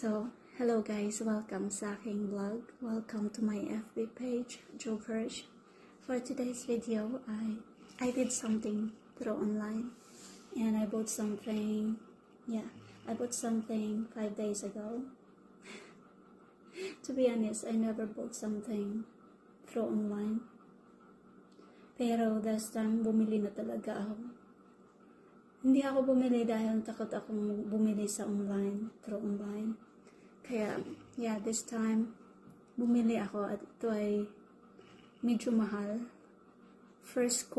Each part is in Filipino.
So, hello guys, welcome sa aking vlog. Welcome to my FB page, Joe Hirsch. For today's video, I did something through online, and I bought something. I bought something 5 days ago. To be honest, I never bought something through online. Pero this time, bumili na talaga ako. Hindi ako bumili dahil takot akong bumili sa through online. Kaya, this time, bumili ako at ito ay medyo mahal. First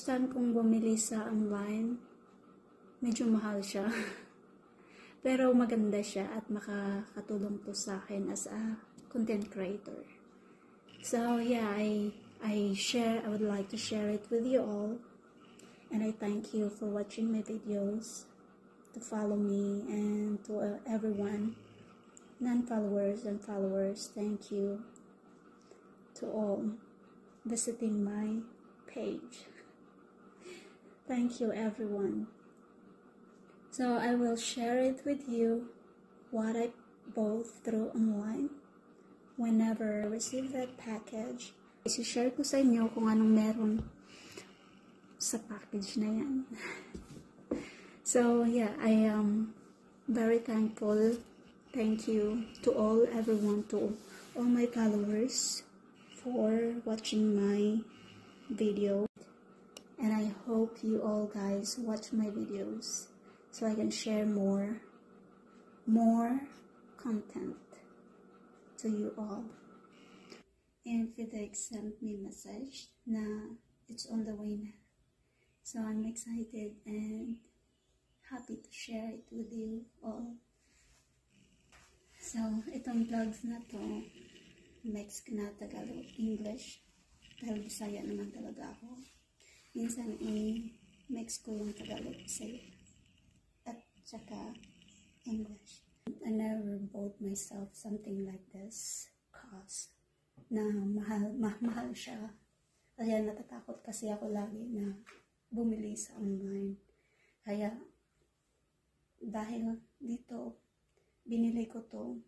time kong bumili sa online, medyo mahal siya. Pero maganda siya at makakatulong to sa akin as a content creator. So, I would like to share it with you all. And I thank you for watching my videos, to follow me, and to everyone, non-followers and followers, thank you to all visiting my page. Thank you everyone. So I will share it with you, what I bought through online. Whenever I receive that package, isi-share ko sa inyo kung anong meron sa package na yan. So I am very thankful. Thank you to everyone, to all my followers for watching my video. And I hope you all guys watch my videos so I can share more content to you all. And FedEx sent me message na it's on the way na. So I'm excited and happy to share it with you all. So itong vlogs na to, mix na Tagalog, English. Dahil Bisaya naman talaga ako. Minsan mix ko yung Tagalog at saka English. I never bought myself something like this cause na mahal siya. Kaya natatakot kasi ako lagi na bumili sa online. Kaya dahil dito binili ko to,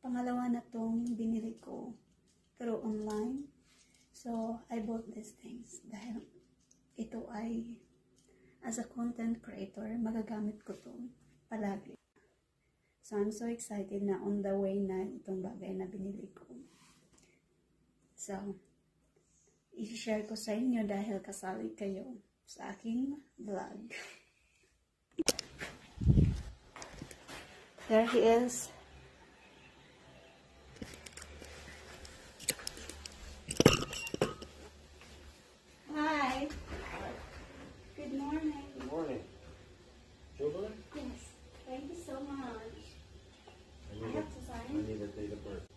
pangalawa na tong binili ko through online. So I bought these things dahil ito ay as a content creator, magagamit ko to palagi. So I'm so excited na on the way na itong bagay na binili ko. So i-share ko sa inyo dahil kasali kayo sa aking vlog. There he is. Hi. Good morning. Good morning. Jubilant? Yes. Thank you so much. I have to sign. I need a date of birth.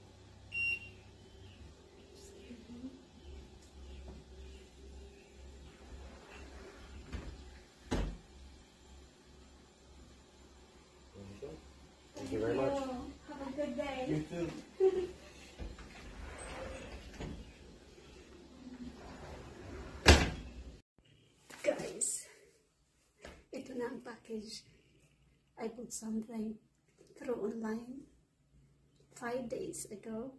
Thank you very much. Have a good day. You too. Guys, ito na ang package. I bought something through online 5 days ago.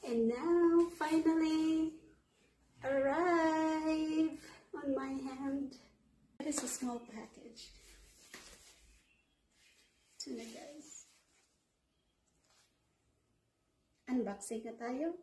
And now, finally, arrive on my hand. That is a small package. Ito na guys. Unboxing na tayo.